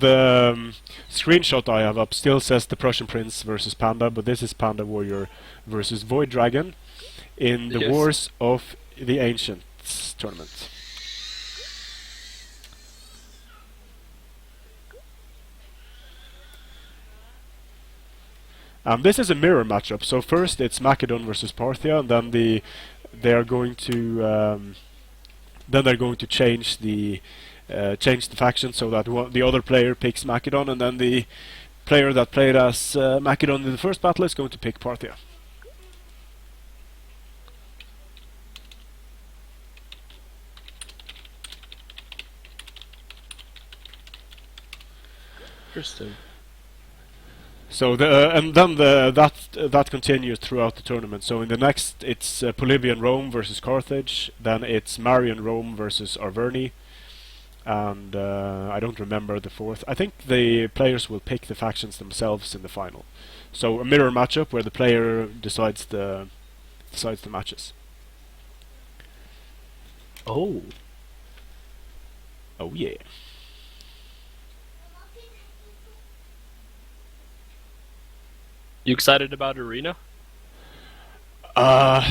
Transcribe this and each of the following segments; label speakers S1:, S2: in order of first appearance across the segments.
S1: the screenshot I have up still says the Prussian Prince versus Panda, but this is Panda Warrior versus VoidDragon in the Wars of the Ancients tournament. This is a mirror matchup. So first it's Macedon versus Parthia, and then they're going to change the faction so that the other player picks Macedon, and then the player that played as Macedon in the first battle is going to pick Parthia.
S2: Interesting.
S1: So that continues throughout the tournament. So in the next, it's Polybian Rome versus Carthage. Then it's Marian Rome versus Arverni, and I don't remember the fourth. I think the players will pick the factions themselves in the final. So a mirror matchup where the player decides the matches.
S2: Oh.
S1: Oh yeah.
S2: You excited about Arena?
S1: No.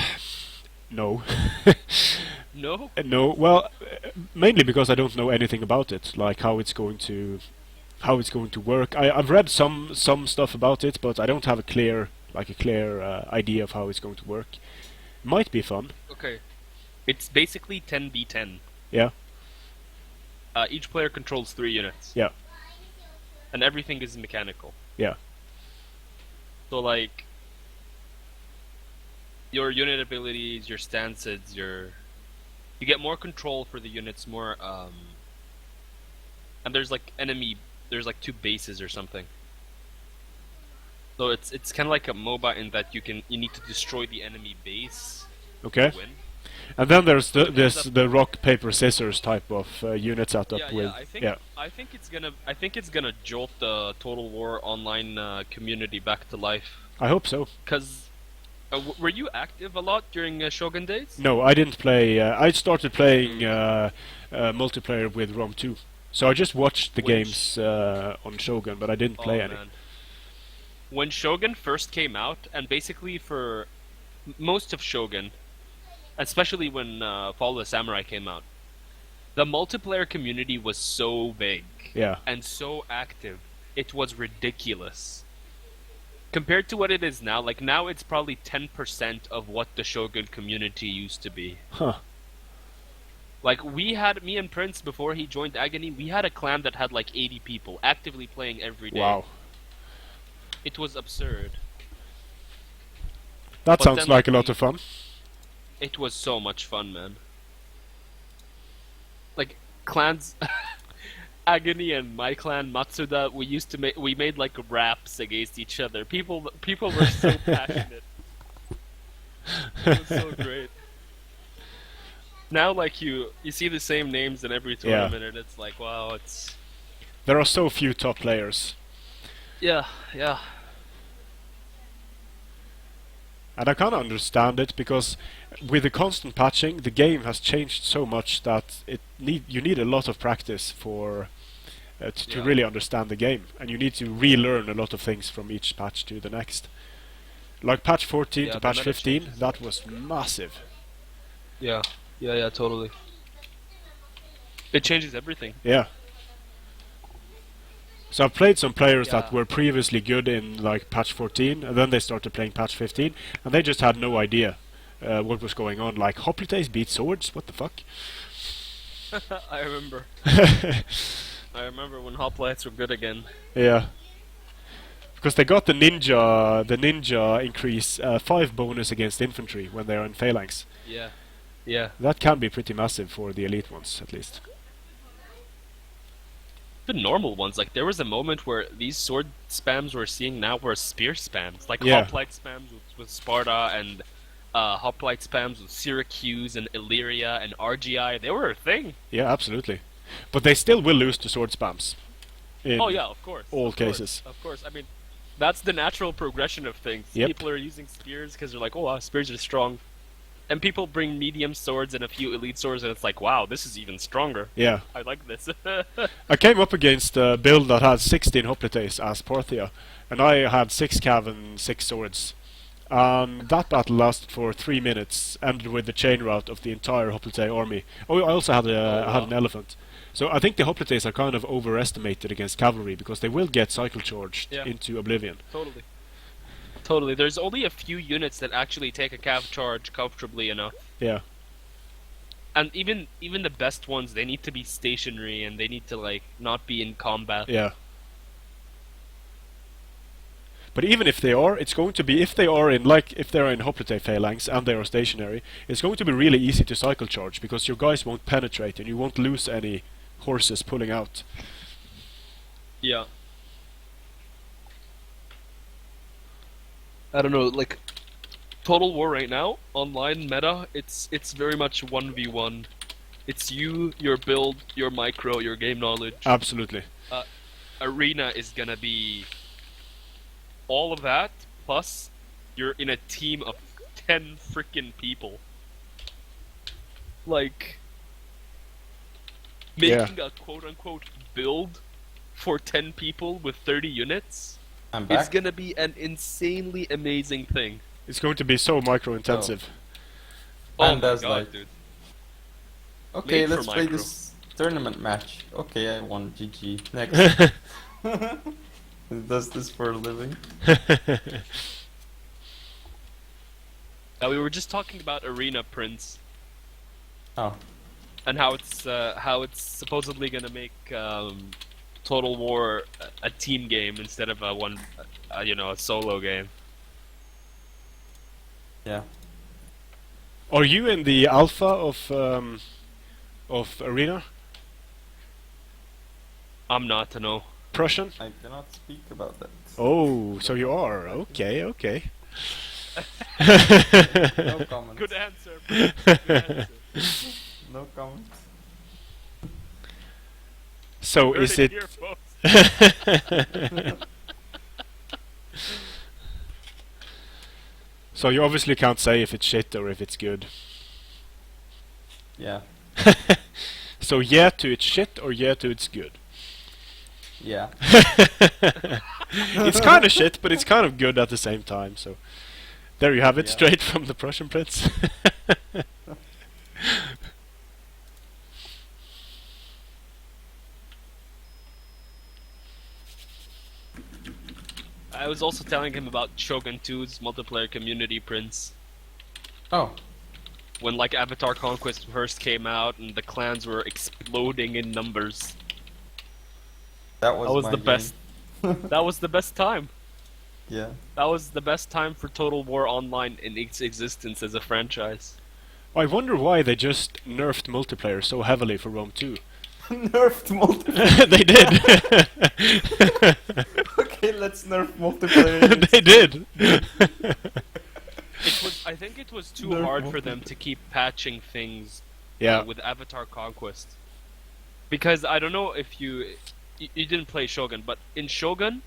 S2: No?
S1: No. Well, mainly because I don't know anything about it, like how it's going to work. I've read some stuff about it, but I don't have a clear idea of how it's going to work. Might be fun.
S2: Okay. It's basically 10v10.
S1: Yeah.
S2: Each player controls 3 units.
S1: Yeah.
S2: And everything is mechanical.
S1: Yeah.
S2: So like your unit abilities, your stances, you get more control for the units, more and there's like 2 bases or something. So it's kind of like a MOBA in that you need to destroy the enemy base.
S1: Okay.
S2: To win.
S1: And then there's the rock paper scissors type of unit setup with
S2: I think it's gonna jolt the Total War online community back to life.
S1: I hope so.
S2: Cause were you active a lot during Shogun days?
S1: No, I didn't play. I started playing multiplayer with Rome 2, so I just watched the games on Shogun, but I didn't play any.
S2: Man. When Shogun first came out, and basically for most of Shogun, especially when Fall of the Samurai came out, the multiplayer community was so big and so active. It was ridiculous. Compared to what it is now, like now it's probably 10% of what the Shogun community used to be.
S1: Huh.
S2: Like me and Prince, before he joined Agony, we had a clan that had like 80 people actively playing every day.
S1: Wow.
S2: It was absurd.
S1: That sounds like a lot of fun.
S2: It was so much fun, man. Like clans, Agony and my clan Matsuda, we made like raps against each other. People were so passionate. It was so great. Now, like you see the same names in every tournament, and it's like, wow, it's.
S1: There are so few top players.
S2: Yeah.
S1: And I kind of understand it, because with the constant patching, the game has changed so much that you need a lot of practice for to really understand the game, and you need to relearn a lot of things from each patch to the next. Like patch 14 to patch 15, that was massive.
S2: Yeah, totally. It changes everything.
S1: Yeah. So I've played some players that were previously good in like patch 14, and then they started playing patch 15, and they just had no idea what was going on. Like, hoplites beat swords? What the fuck?
S2: I remember. I remember when hoplites were good again.
S1: Yeah. Because they got the ninja increase 5 bonus against infantry when they are in phalanx.
S2: Yeah.
S1: That can be pretty massive for the elite ones, at least.
S2: The normal ones, like there was a moment where these sword spams we're seeing now were spear spams, like hoplite spams with Sparta, and hoplite spams with Syracuse and Illyria and RGI. They were a thing.
S1: Yeah, absolutely. But they still will lose to sword spams.
S2: Of course.
S1: All cases.
S2: Of course. I mean, that's the natural progression of things.
S1: Yep.
S2: People are using spears because they're like, oh, spears are strong. And people bring medium swords and a few elite swords, and it's like, wow, this is even stronger.
S1: Yeah.
S2: I like this.
S1: I came up against a build that had 16 hoplites as Parthia, and I had 6 cav and 6 swords. That battle lasted for 3 minutes, ended with the chain rout of the entire hoplite army. Oh, I also had had an elephant. So I think the hoplites are kind of overestimated against cavalry, because they will get cycle charged into oblivion.
S2: Totally. Totally. There's only a few units that actually take a cav charge comfortably enough.
S1: Yeah.
S2: And even the best ones, they need to be stationary and they need to like not be in combat.
S1: Yeah. But even if they are, it's going to be, if they are in hoplite phalanx and they are stationary, it's going to be really easy to cycle charge, because your guys won't penetrate and you won't lose any horses pulling out.
S2: Yeah. I don't know, like Total War right now, online meta, it's very much 1v1. It's you, your build, your micro, your game knowledge.
S1: Absolutely.
S2: Arena is gonna be all of that, plus you're in a team of 10 freaking people. Like, making a quote-unquote build for 10 people with 30 units, it's gonna be an insanely amazing thing.
S1: It's going to be so micro-intensive.
S2: Oh my god, dude.
S3: Okay, let's play this tournament match. Okay, I won. GG. Next. Does this for a living?
S2: We were just talking about Arena, Prince.
S3: Oh.
S2: And how it's supposedly gonna make Total War a team game instead of a solo game.
S3: Yeah.
S1: Are you in the alpha of Arena?
S2: I'm not to know.
S1: Prussian?
S3: I cannot speak about that.
S1: Oh, so you are. Okay, okay.
S3: No comment.
S2: Good answer. Good answer.
S3: No comment.
S1: So is it? So you obviously can't say if it's shit or if it's good.
S3: Yeah.
S1: So yeah to it's shit or yeah to it's good.
S3: Yeah.
S1: It's kind of shit, but it's kind of good at the same time. So there you have it,
S3: Yeah.
S1: straight from the Prussian Prince.
S2: I was also telling him about Shogun 2's multiplayer community, Prince.
S3: Oh.
S2: When like Avatar Conquest first came out and the clans were exploding in numbers.
S3: That was
S2: the best. That was the best time.
S3: Yeah.
S2: That was the best time for Total War Online in its existence as a franchise.
S1: I wonder why they just nerfed multiplayer so heavily for Rome 2.
S3: Nerfed multiplayer.
S1: They did.
S3: Okay, let's nerf multiplayer.
S1: They did.
S2: I think it was too
S3: Nerf
S2: hard for them to keep patching things
S1: Yeah.
S2: with Avatar Conquest. Because I don't know if you didn't play Shogun, but in Shogun,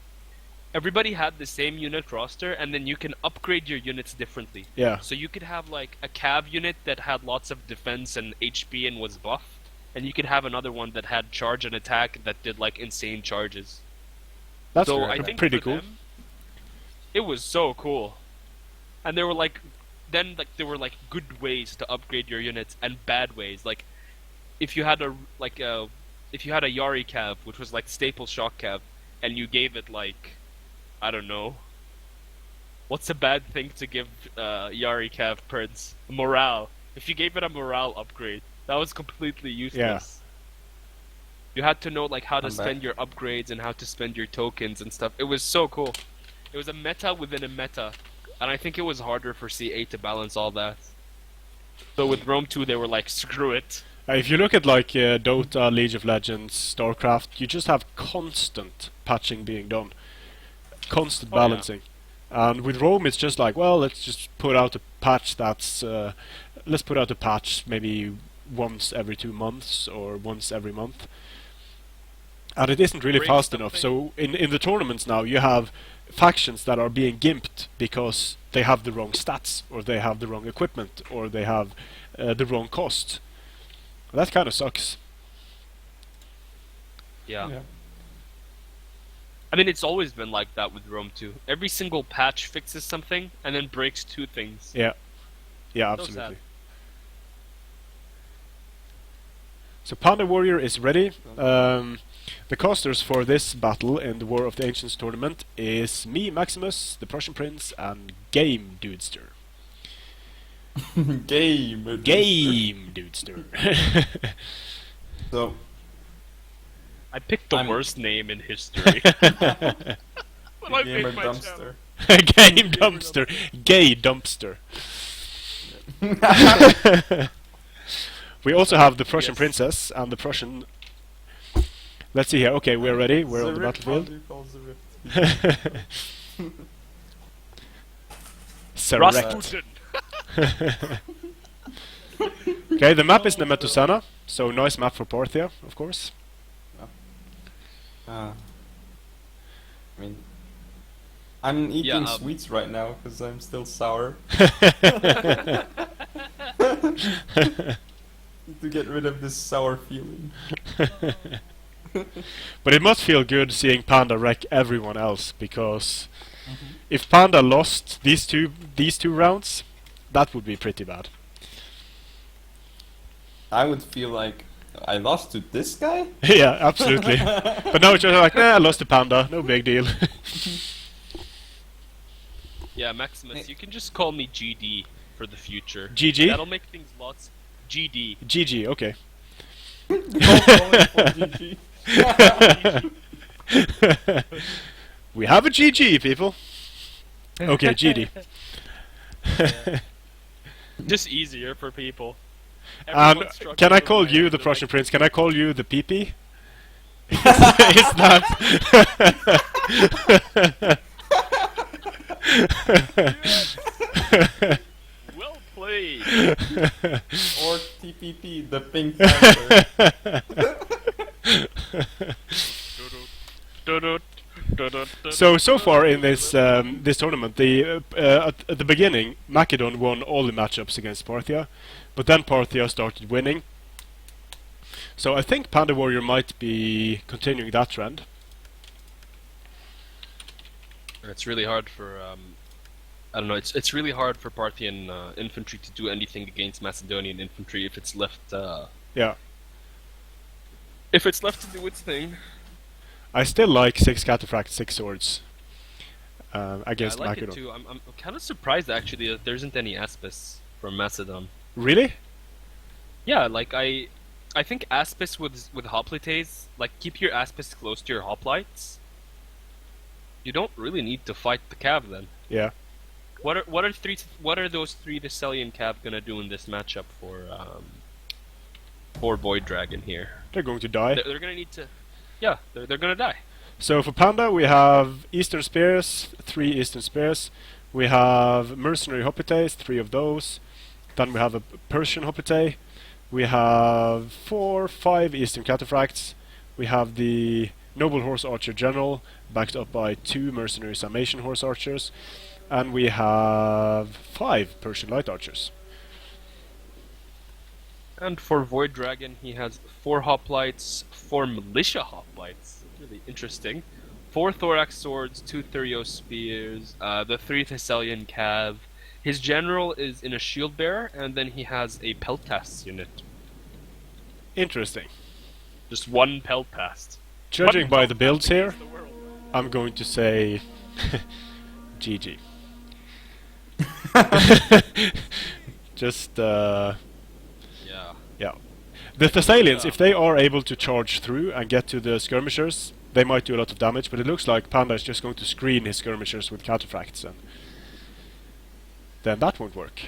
S2: everybody had the same unit roster, and then you can upgrade your units differently.
S1: Yeah.
S2: So you could have like a cav unit that had lots of defense and HP and was buffed, and you could have another one that had charge and attack that did like insane charges.
S1: That's
S2: So I think
S1: pretty
S2: for
S1: cool.
S2: them, it was so cool. And there were like good ways to upgrade your units and bad ways. Like if you had a Yari cav, which was like staple shock cav, and you gave it like, I don't know, what's a bad thing to give Yari cav, Prince? Morale. If you gave it a morale upgrade, that was completely useless. You had to know like how to spend your upgrades and how to spend your tokens and stuff. It was so cool. It was a meta within a meta, and I think it was harder for C8 to balance all that. So with Rome 2, they were like, screw it.
S1: If you look at like Dota, League of Legends, StarCraft, you just have constant patching being done. Constant balancing. And with Rome, it's just like, well, let's just put out a patch that's... let's put out a patch maybe once every 2 months or once every month. And it isn't really
S2: break
S1: fast
S2: something.
S1: enough. So in the tournaments now, you have factions that are being gimped because they have the wrong stats, or they have the wrong equipment, or they have the wrong cost. That kind of sucks.
S2: Yeah. I mean, it's always been like that with Rome too. Every single patch fixes something and then breaks two things.
S1: Yeah,
S2: So
S1: absolutely.
S2: sad.
S1: So Panda Warrior is ready. The casters for this battle in the War of the Ancients tournament is me, Maximus, the Prussian Prince, and Game Dudester.
S3: Game
S1: Dudester.
S3: So
S2: I picked the worst name in history. But I
S3: gamer
S2: picked my
S3: dumpster.
S1: Game Dumpster. Gay Dumpster. We also have the Prussian
S2: Yes.
S1: Princess and the Prussian... Let's see here. Okay, we're ready. We're on the battlefield. Surrect.
S2: Rasputin.
S1: Okay, the map is Nemetusana, so nice map for Parthia, of course.
S3: I mean, I'm eating
S2: Yeah,
S3: sweets right now because I'm still sour. To get rid of this sour feeling.
S1: But it must feel good seeing Panda wreck everyone else, because if Panda lost these two rounds, that would be pretty bad.
S3: I would feel like I lost to this guy?
S1: Yeah, absolutely. But now it's just like, I lost to Panda, no big deal.
S2: Yeah, Maximus, you can just call me GD for the future.
S1: GG?
S2: That'll make things lots. GD.
S1: GG, okay. We have a GG, people. Okay, GD.
S2: Just easier for people.
S1: And
S2: Everyone's struggling
S1: can I
S2: with
S1: call
S2: my
S1: you
S2: name,
S1: the
S2: they're
S1: Prussian
S2: like,
S1: Prince? Can I call you the PP? Is that...
S2: Well played.
S3: Or TPP, the Pink Panther.
S1: So far in this this tournament, at the beginning, Macedon won all the matchups against Parthia, but then Parthia started winning. So I think Panda Warrior might be continuing that trend.
S2: It's really hard for I don't know. It's really hard for Parthian infantry to do anything against Macedonian infantry if it's left.
S1: Yeah.
S2: If it's left to do its thing.
S1: I still like 6 Cataphract, 6 Swords against
S2: I like
S1: Macedon.
S2: it too. I'm kind of surprised actually that there isn't any Aspis from Macedon.
S1: Really?
S2: Yeah, like I think Aspis with hoplites, like keep your Aspis close to your hoplites. You don't really need to fight the Cav then.
S1: Yeah.
S2: What are those 3 Thessalian Cav gonna do in this matchup for VoidDragon here?
S1: They're going to die.
S2: They're gonna need to. Yeah, they're gonna die.
S1: So for Panda, we have Eastern Spears, 3 Eastern Spears. We have Mercenary Hoplites, 3 of those. Then we have a Persian Hoplite. We have 5 Eastern Cataphracts. We have the Noble Horse Archer General, backed up by 2 Mercenary Summation Horse Archers. And we have 5 Persian Light Archers.
S2: And for VoidDragon, he has 4 hoplites, 4 militia hoplites. Really interesting. 4 thorax swords, 2 Thurios spears, the 3 Thessalian cav. His general is in a shield bearer, and then he has a peltast unit.
S1: Interesting.
S2: Just 1 peltast.
S1: Judging by the
S2: peltast
S1: builds here,
S2: against the world.
S1: I'm going to say GG. Just
S2: Yeah.
S1: yeah. The Thessalians, if they are able to charge through and get to the skirmishers, they might do a lot of damage, but it looks like Panda is just going to screen his skirmishers with cataphracts, and then that won't work.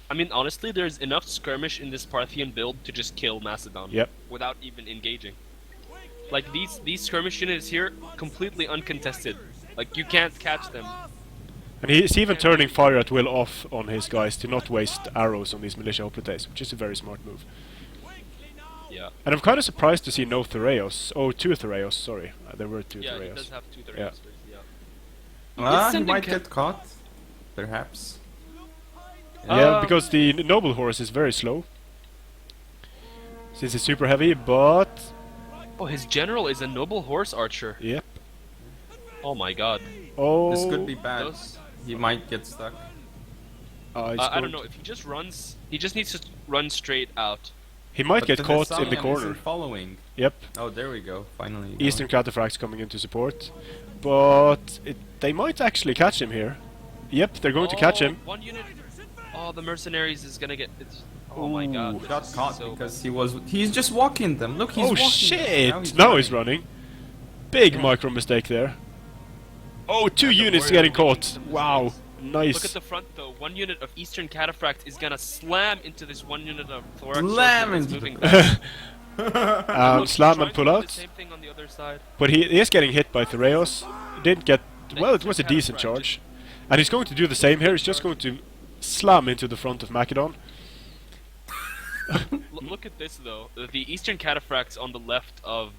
S2: I mean, honestly, there's enough skirmish in this Parthian build to just kill Macedon.
S1: Yep.
S2: Without even engaging. Like, these skirmish units here, completely uncontested. Like, you can't catch them.
S1: And he's even turning fire at will off on his guys to not waste arrows on these militia hoplites, which is a very smart move.
S2: Yeah.
S1: And I'm kind of surprised to see no Thureos. Oh, two Thureos, sorry. There were two
S2: Yeah,
S1: Thureos.
S2: he does have two
S1: Yeah.
S2: Thureos. Yeah.
S3: He might get caught. Perhaps.
S1: Yeah, because the noble horse is very slow. Since it's super heavy, but...
S2: Oh, his general is a noble horse archer.
S1: Yep.
S2: Oh my god.
S1: Oh...
S3: This could be bad. He might get stuck.
S2: I don't know, if he just runs... He just needs to run straight out.
S1: He might get caught in the corner.
S3: Following.
S1: Yep.
S3: Oh, there we go. Finally.
S1: Eastern Cataphracts coming into support. But they might actually catch him here. Yep, they're going to catch him.
S2: 1 unit. Oh, the mercenaries is gonna get... Oh my god.
S3: He got caught because he's just walking them. Look, he's
S1: oh
S3: walking
S1: shit!
S3: them.
S1: Now he's running. Big micro mistake there. Oh, two units getting caught. Wow, nice.
S2: Look at the front though. 1 unit of Eastern Cataphract is gonna slam into this 1 unit of Thorax.
S3: Slam into
S2: moving
S1: slam and pull out.
S2: The same thing on the other side.
S1: But he is getting hit by Thureos. Didn't get... Well, it was a decent charge. And he's going to do the same here. He's just going to slam into the front of Macedon.
S2: Look at this though. The Eastern Cataphracts on the left of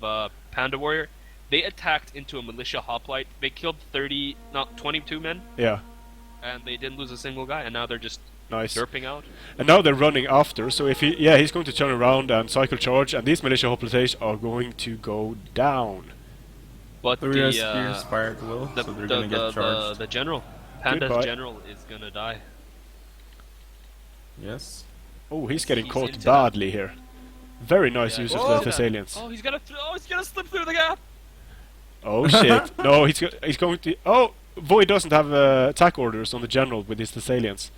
S2: Panda Warrior, they attacked into a militia hoplite. They killed 22 men.
S1: Yeah.
S2: And they didn't lose a single guy. And now they're just derping out.
S1: And now they're running after. So if he's going to turn around and cycle charge, and these militia hoplites are going to go down.
S2: But the general, Panda's general is gonna die.
S3: Yes.
S1: Oh, he's getting caught badly here. Very nice use of the Thessalians.
S2: Oh, he's gonna slip through the gap.
S1: Oh shit! No, he's going to. Oh, Void doesn't have attack orders on the general with his Thessalians.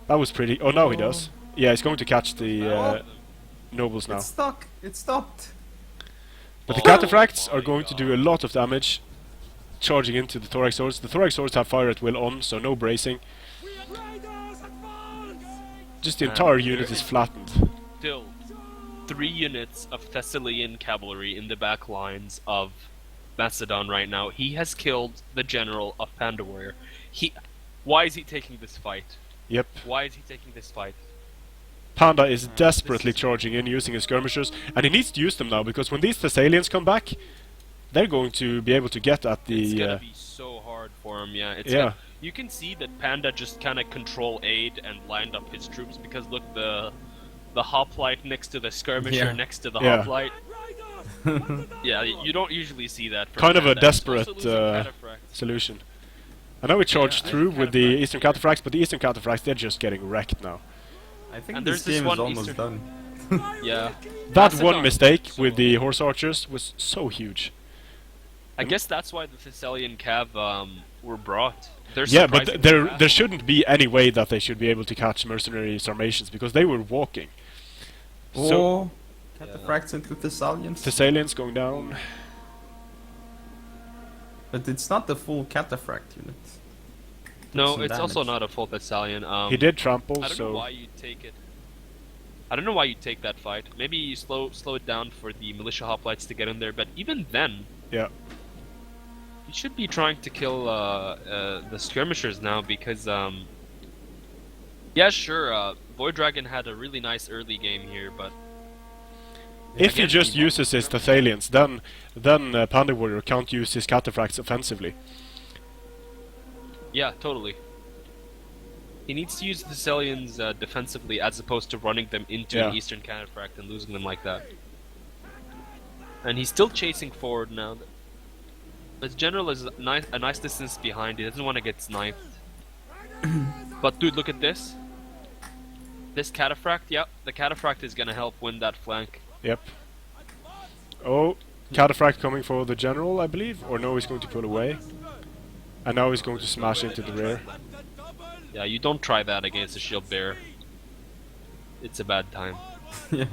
S1: That was pretty. Oh, now he does. Yeah, he's going to catch the nobles now.
S3: It's stuck. It stopped.
S1: But the Cataphracts are going to do a lot of damage, charging into the Thorax swords. The Thorax swords have fire at will on, so no bracing. Just the entire unit is flattened.
S2: Still, 3 units of Thessalian cavalry in the back lines of Macedon right now. He has killed the general of Panda Warrior. Why is he taking this fight?
S1: Yep.
S2: Why is he taking this fight?
S1: Panda is desperately charging in, using his skirmishers, and he needs to use them now, because when these Thessalians come back, they're going to be able to get at the...
S2: It's gonna be so hard for him, yeah. You can see that Panda just kind of control aid and lined up his troops, because look, the hoplite next to the skirmisher next to the hoplite. Yeah, you don't usually see that.
S1: Kind
S2: Panda.
S1: of a desperate solution. And now we charge through with the Eastern Cataphracts, but the Eastern Cataphracts, they're just getting wrecked now.
S3: I think this game is almost done.
S2: Yeah.
S1: That one mistake with the horse archers was so huge.
S2: I guess that's why the Thessalian cav were brought.
S1: Yeah, but there shouldn't be any way that they should be able to catch mercenary Sarmatians, because they were walking.
S3: So, Cataphracts into Thessalians.
S1: Thessalians going down.
S3: But it's not the full Cataphract unit.
S2: No, it's also not a full Thessalian.
S1: He did trample,
S2: I don't know why you take it. I don't know why you take that fight. Maybe you slow it down for the militia hoplites to get in there, but even then...
S1: Yeah.
S2: You should be trying to kill the skirmishers now, because... yeah, sure, VoidDragon had a really nice early game here, but...
S1: If he just uses his Thessalians, then Panda Warrior can't use his Cataphracts offensively.
S2: Yeah, totally. He needs to use the Thessalians defensively as opposed to running them into an Eastern Cataphract and losing them like that. And he's still chasing forward now. His general is a nice distance behind. He doesn't want to get sniped. But dude, look at this. This Cataphract, the Cataphract is gonna help win that flank.
S1: Yep. Oh, Cataphract coming for the general, I believe. Or no, he's going to pull away. And now he's going to smash into the rear.
S2: Yeah, you don't try that against a shield bearer. It's a bad time.
S3: Yeah.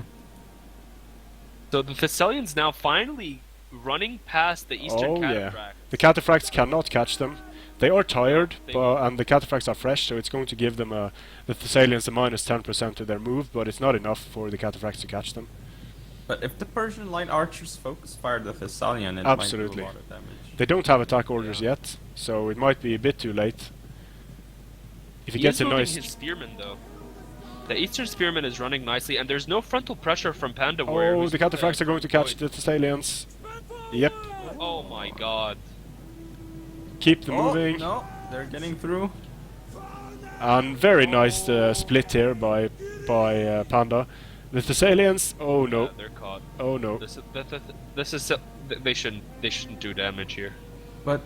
S2: So the Thessalians now finally running past the Eastern Cataphracts.
S1: Yeah. The Cataphracts cannot catch them. They are tired, and the Cataphracts are fresh, so it's going to give them the Thessalians a minus 10% to their move, but it's not enough for the Cataphracts to catch them.
S3: But if the Persian line archers focus fire the Thessalian, it might do a lot of damage.
S1: They don't have attack orders yet, so it might be a bit too late. If he gets a nice...
S2: his spearmen though. The Eastern Spearman is running nicely, and there's no frontal pressure from Panda Warrior.
S1: Oh, the Cataphracts are going to catch the Thessalians. Yep.
S2: Oh my god.
S1: Keep them moving.
S3: No, they're getting through.
S1: And very nice split here by Panda. The Thessalians. Oh no.
S2: Yeah, they're caught.
S1: Oh no.
S2: They shouldn't do damage here.
S3: But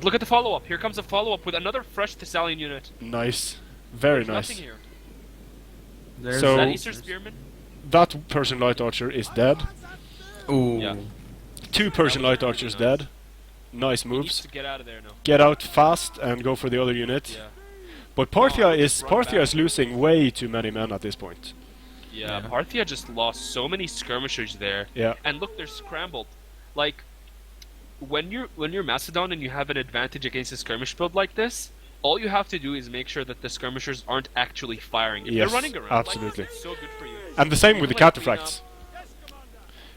S2: look at the follow-up. Here comes a follow-up with another fresh Thessalian unit.
S1: Nice. Very
S2: There's
S1: nice.
S2: nothing here.
S3: there's
S1: So-
S2: That Eastern Spearman?
S1: That Persian Light Archer is dead.
S3: Ooh.
S2: Yeah.
S1: 2 Persian
S2: That was
S1: Light
S2: really
S1: Archers
S2: nice.
S1: dead. Nice
S2: He needs
S1: moves.
S2: to get out of there now.
S1: Get out fast and go for the other unit.
S2: Yeah.
S1: But Parthia
S2: No,
S1: is
S2: run back.
S1: losing way too many men at this point.
S2: Yeah,
S3: Yeah.
S2: Parthia just lost so many skirmishers there.
S1: Yeah.
S2: And look, they're scrambled. Like, when you're Macedon and you have an advantage against a skirmish build like this, all you have to do is make sure that the skirmishers aren't actually firing. If
S1: Yes,
S2: they're running around,
S1: absolutely.
S2: like, it's so good for you.
S1: And the same with the
S2: Like, clean
S1: Cataphracts.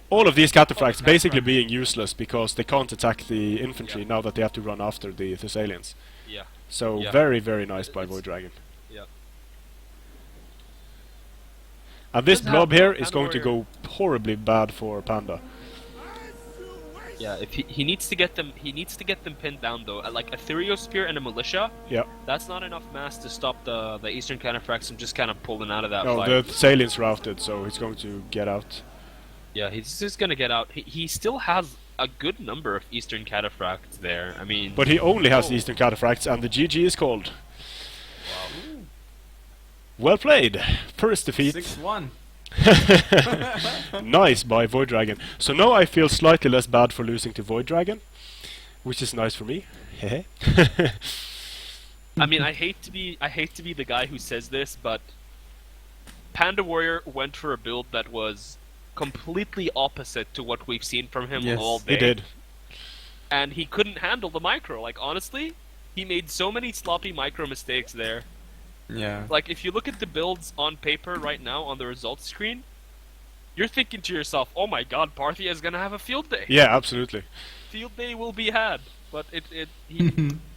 S1: All of these Cataphracts
S2: Oh,
S1: basically
S2: Cataphract.
S1: being useless because they can't attack the infantry
S2: Yeah.
S1: now that they have to run after the Thessalians.
S2: Yeah.
S1: So
S2: Yeah.
S1: very, very nice by
S2: It's-
S1: VoidDragon.
S2: Yeah.
S1: And this
S2: Doesn't
S1: blob
S2: have
S1: here
S2: Panda
S1: is going to
S2: Warrior.
S1: go horribly bad for Panda.
S2: Yeah, if he needs to get them pinned down though. Like a Theriospear and a militia,
S1: Yeah.
S2: that's not enough mass to stop the Eastern Cataphracts from just kind of pulling out of that
S1: No,
S2: fight.
S1: the Thessalians routed, so he's going to get out.
S2: Yeah, he's just gonna get out. He still has a good number of Eastern Cataphracts there. I mean,
S1: But he only has
S2: Oh.
S1: the Eastern Cataphracts, and the GG is called. Well played. First defeat.
S3: 6-1.
S1: Nice by VoidDragon. So now I feel slightly less bad for losing to VoidDragon, which is nice for me. Hehe.
S2: I mean, I hate to be the guy who says this, but Panda Warrior went for a build that was completely opposite to what we've seen from him
S3: Yes,
S2: all day.
S1: He did.
S2: And he couldn't handle the micro. Like, honestly, he made so many sloppy micro mistakes there.
S3: Yeah.
S2: Like, if you look at the builds on paper right now on the results screen, you're thinking to yourself, oh my god, Parthia is gonna have a field day.
S1: Yeah, absolutely.
S2: Field day will be had. But he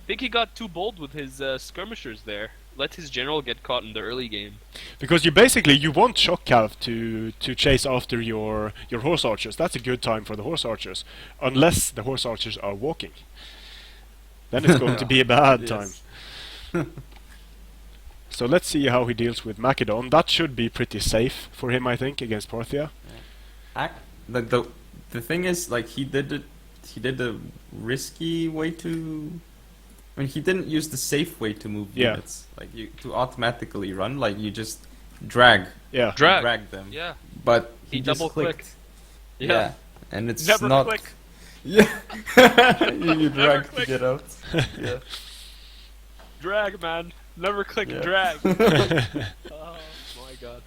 S2: think he got too bold with his skirmishers there. Let his general get caught in the early game.
S1: Because you want Shock Calf to chase after your horse archers. That's a good time for the horse archers, unless the horse archers are walking. Then it's going to be a bad time.
S3: Yes.
S1: So let's see how he deals with Macedon. That should be pretty safe for him, I think, against Parthia.
S3: The thing is, like, he did a risky way to. I mean, he didn't use the safe way to move
S1: Yeah.
S3: units. Like, to automatically run, like, you just drag
S1: Yeah.
S2: Drag.
S3: them.
S2: Yeah.
S3: But
S2: He
S3: just
S2: double-clicked.
S3: clicked.
S2: Yeah.
S3: And it's
S2: Never
S3: not.
S2: click.
S3: Yeah. you drag to
S2: click.
S3: get out. Yeah.
S2: Drag, man. Never click
S3: Yeah.
S2: drag. Oh my god.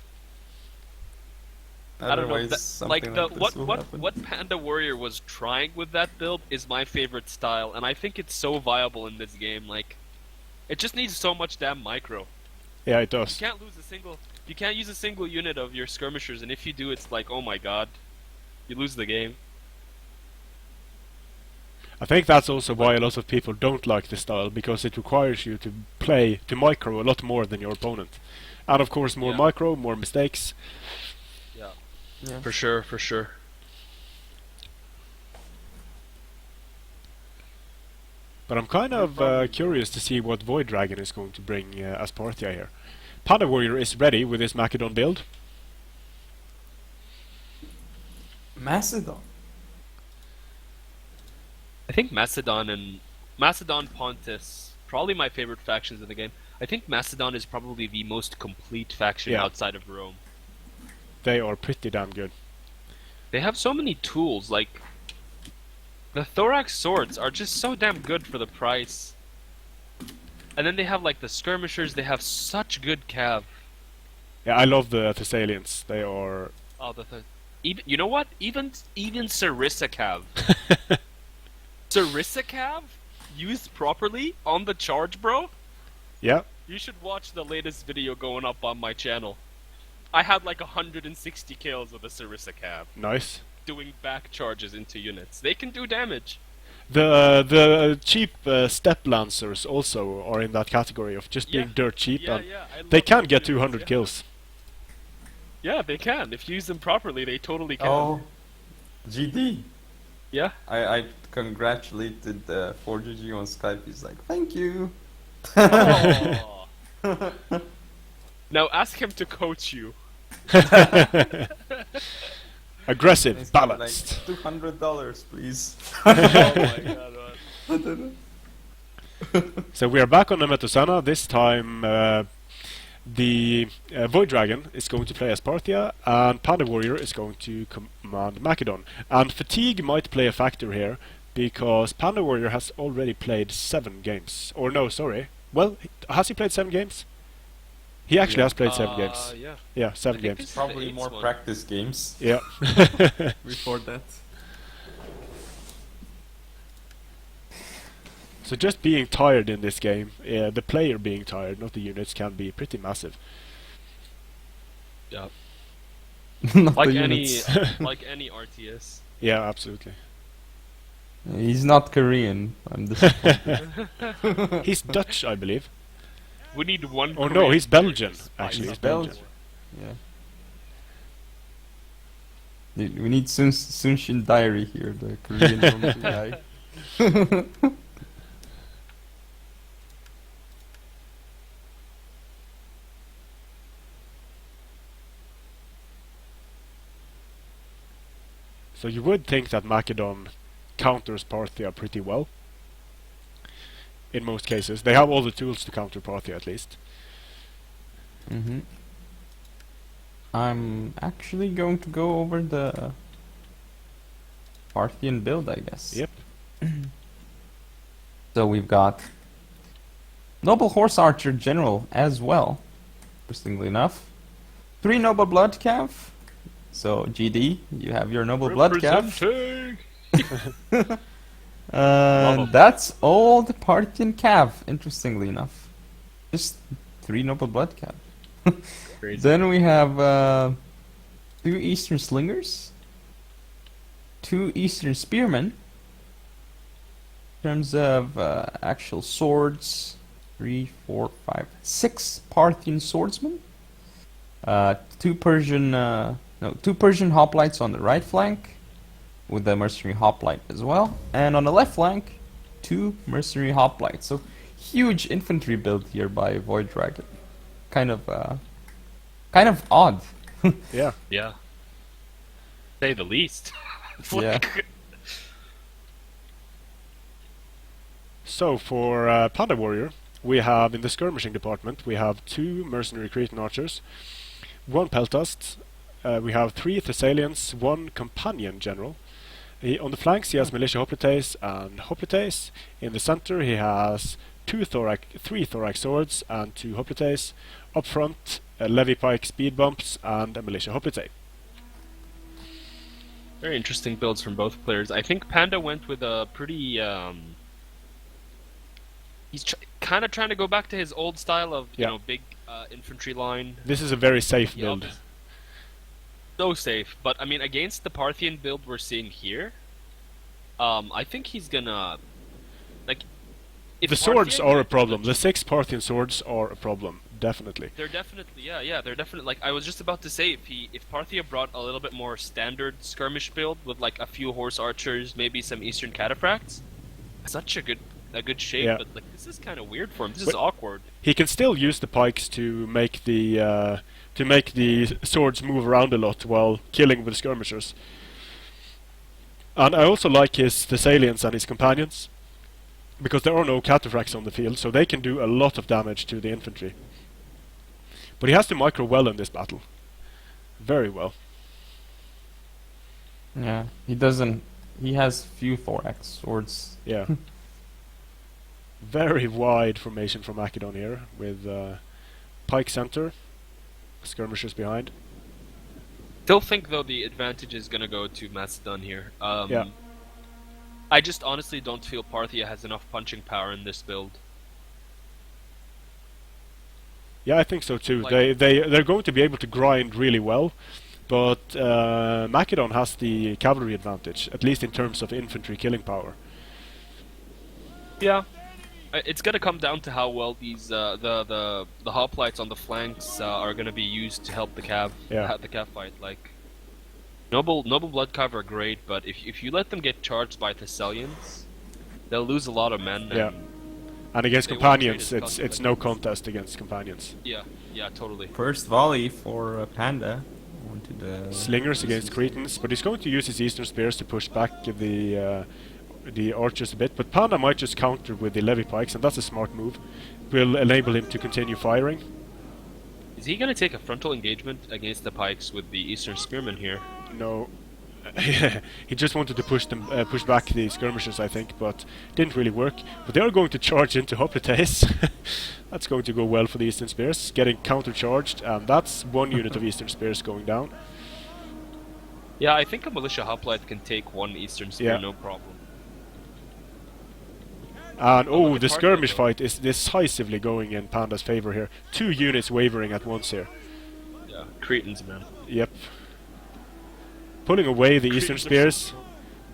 S2: I don't know.
S3: Otherwise, something
S2: Like
S3: this will
S2: what
S3: happen.
S2: what Panda Warrior was trying with that build is my favorite style, and I think it's so viable in this game. Like, it just needs so much damn micro.
S1: Yeah, it does.
S2: You can't use a single unit of your skirmishers, and if you do, it's like, oh my god, you lose the game.
S1: I think that's also why a lot of people don't like this style, because it requires you to micro a lot more than your opponent. And of course, more
S2: Yeah.
S1: micro, more mistakes.
S3: Yeah.
S2: For sure, for sure.
S1: But I'm kind of curious to see what VoidDragon is going to bring as Parthia here. Panda Warrior is ready with his Macedon build.
S3: Macedon.
S2: I think Macedon Pontus, probably my favorite factions in the game. I think Macedon is probably the most complete faction
S1: Yeah.
S2: outside of Rome.
S1: They are pretty damn good.
S2: They have so many tools, like the thorax swords are just so damn good for the price. And then they have like the skirmishers, they have such good cav.
S1: Yeah, I love the Thessalians. They are...
S2: Oh, even you know what? Even Sarissa cav. Sarissa cav used properly on the charge, bro.
S1: Yeah,
S2: You should watch the latest video going up on my channel. I had like 160 kills with a Sarissa cav,
S1: nice.
S2: doing back charges into units. They can do damage.
S1: The cheap step lancers also are in that category of just being dirt cheap, and they can get 200 kills.
S2: Yeah, they can. If you use them properly, they totally can.
S3: Oh, GD.
S2: Yeah.
S3: I congratulated 4GG on Skype. He's like, thank you.
S2: Oh. Now ask him to coach you.
S1: Aggressive,
S3: He's
S1: balanced.
S3: like, $200, please.
S2: Oh my god.
S1: So we are back on the Metosana. This time the VoidDragon is going to play as Parthia, and Panda Warrior is going to command Macedon. And fatigue might play a factor here, because Panda Warrior has already played 7 games. Or no, sorry. Well, has he played 7 games? He actually has played 7 games.
S2: Yeah.
S1: Yeah, 7
S2: think
S1: games.
S3: Probably more practice games
S1: Yeah.
S3: before that.
S1: So just being tired in this game, the player being tired, not the units, can be pretty massive.
S2: Yeah.
S3: Not
S2: Like
S3: the
S2: any
S3: units.
S2: like any RTS.
S1: Yeah, absolutely.
S3: He's not Korean. I'm disappointed.
S1: He's Dutch, I believe.
S2: We need one.
S1: Oh no,
S2: Korean
S1: he's
S2: player
S1: Belgian.
S2: to spice
S1: Actually, he's
S2: up.
S1: Belgian.
S3: Yeah. Dude, we need Sunshin Diary here, the Korean Romance guy.
S1: So you would think that Macedon counters Parthia pretty well. In most cases. They have all the tools to counter Parthia, at least.
S3: Mm-hmm. I'm actually going to go over the Parthian build, I guess.
S1: Yep.
S3: So we've got Noble Horse Archer General as well, interestingly enough. 3 Noble Blood Cav. So GD, you have your Noble Blood Cav.
S2: Representing.
S3: That's all the Parthian Cav, interestingly enough. Just 3 Noble Blood Cav.
S2: Crazy.
S3: Then we have 2 Eastern Slingers, 2 Eastern Spearmen. In terms of actual swords, 3, 4, 5, 6 Parthian Swordsmen, 2 Persian hoplites on the right flank, with the mercenary hoplite as well, and on the left flank, 2 mercenary hoplites. So huge infantry build here by VoidDragon. Kind of odd.
S1: Yeah.
S2: Yeah. Say the least.
S3: Yeah.
S1: So for Panda Warrior, we have in the skirmishing department, we have 2 mercenary Cretan archers, 1 peltast, we have 3 Thessalians, 1 companion general. On the flanks he has militia hoplites and hoplites. In the center he has 3 thorax swords and 2 hoplites. Up front, levy pike speed bumps and a militia hoplite.
S2: Very interesting builds from both players. I think Panda went with a pretty he's kind of trying to go back to his old style of you know big infantry line.
S1: This is a very safe build.
S2: So safe, but I mean against the Parthian build we're seeing here, I think he's gonna like. If
S1: The swords are a problem. The 6 Parthian swords are a problem, definitely.
S2: They're definitely they're definitely like I was just about to say if Parthia brought a little bit more standard skirmish build with like a few horse archers, maybe some eastern cataphracts, such a good shape.
S1: Yeah.
S2: But like this is kind of weird for him. This is awkward.
S1: He can still use the pikes to make the swords move around a lot while killing with skirmishers. And I also like his Thessalians and his companions, because there are no cataphracts on the field, so they can do a lot of damage to the infantry. But he has to micro well in this battle. Very well.
S3: Yeah, he has few thorax swords.
S1: Yeah. Very wide formation from Macedon here, with pike center, skirmishers behind.
S2: Still think though the advantage is gonna go to Macedon here.
S1: Yeah.
S2: I just honestly don't feel Parthia has enough punching power in this build.
S1: Yeah, I think so too.
S2: Like-
S1: They're going to be able to grind really well, but Macedon has the cavalry advantage, at least in terms of infantry killing power.
S2: Yeah. It's gonna come down to how well these the hoplites on the flanks are gonna be used to help the cav
S1: Yeah.
S2: the cav fight. Like noble blood cav are great, but if you let them get charged by Thessalians, they'll lose a lot of men.
S1: Yeah.
S2: And
S1: And against
S2: they won't
S1: companions,
S2: trade as
S1: it's no contest against companions.
S2: yeah, totally.
S3: First volley for Panda onto the
S1: Slingers against Cretans, but he's going to use his Eastern Spears to push back the archers a bit. But Panda might just counter with the Levy Pikes, and that's a smart move. Will enable him to continue firing.
S2: Is he gonna take a frontal engagement against the pikes with the Eastern Spearmen here?
S1: No, he just wanted to push back the skirmishers, I think, but didn't really work. But they are going to charge into Hoplites. That's going to go well for the Eastern Spears, getting countercharged, and that's one unit of Eastern Spears going down.
S2: Yeah, I think a militia hoplite can take one Eastern Spear,
S1: Yeah.
S2: no problem.
S1: And
S2: Oh, look
S1: oh,
S2: at
S1: the
S2: Parthia,
S1: skirmish
S2: though.
S1: fight is decisively going in Panda's favor here. 2 units wavering at once here.
S2: Yeah, Cretans, man.
S1: Yep. Pulling away the Eastern
S2: Cretans are
S1: Spears,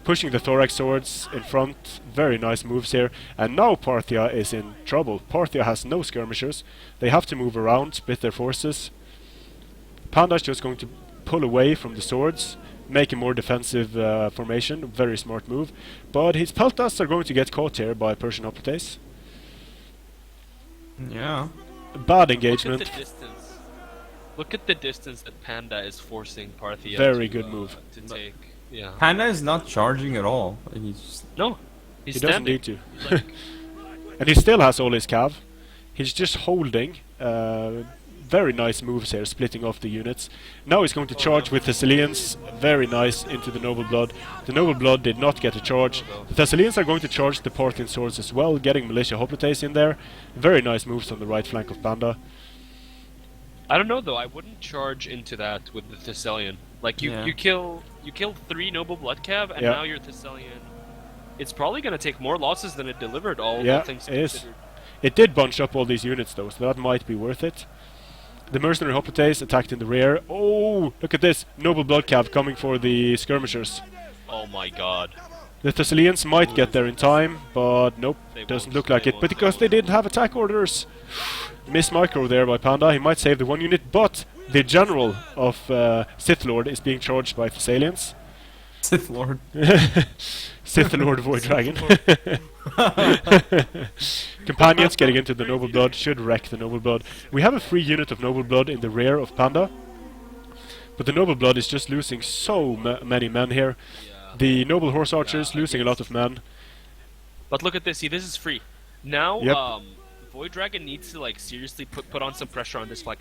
S1: pushing the Thorax Swords in front. Very nice moves here. And now Parthia is in trouble. Parthia has no skirmishers. They have to move around, split their forces. Panda's just going to pull away from the swords, make a more defensive formation. Very smart move. But his Peltas are going to get caught here by Persian Hoplites.
S3: Yeah.
S1: Bad engagement.
S2: Look at the distance. Look at the distance that Panda is forcing Parthia
S1: Very
S2: to,
S1: good move.
S2: to take. Yeah.
S3: Panda is not charging at all. He's just
S2: No, he's
S1: He doesn't
S2: standing.
S1: need to.
S2: Like,
S1: And he still has all his cav. He's just holding. Very nice moves here, splitting off the units. Now he's going to charge with Thessalians. Very nice into the Noble Blood. The Noble Blood did not get a charge. The Thessalians are going to charge the Parthian swords as well, getting Militia Hoplites in there. Very nice moves on the right flank of Panda.
S2: I don't know though. I wouldn't charge into that with the Thessalian. Like
S3: Yeah.
S2: you kill 3 noble blood cav, and
S1: Yeah.
S2: now your Thessalian. It's probably gonna take more losses than it delivered. All
S1: Yeah,
S2: things
S1: it is.
S2: considered.
S1: It did bunch up all these units though, so that might be worth it. The Mercenary Hoplites attacked in the rear. Oh, look at this! Noble Blood Cav coming for the skirmishers.
S2: Oh my god.
S1: The Thessalians might get there in time, but nope,
S2: They
S1: doesn't
S2: won't,
S1: look like
S2: they
S1: it.
S2: won't,
S1: But
S2: they
S1: because they
S2: won't.
S1: didn't have attack orders. Miss micro there by Panda. He might save the 1 unit, but the general of Sith Lord is being charged by Thessalians.
S3: Sith Lord.
S1: Sith Lord VoidDragon. Companions getting into the Noble Blood should wreck the Noble Blood. We have a free unit of Noble Blood in the rear of Panda, but the Noble Blood is just losing so many men here.
S2: Yeah.
S1: The Noble Horse Archers
S2: Yeah,
S1: losing a lot of men.
S2: But look at this. See, this is free. Now,
S1: Yep.
S2: VoidDragon needs to like seriously put on some pressure on this flag.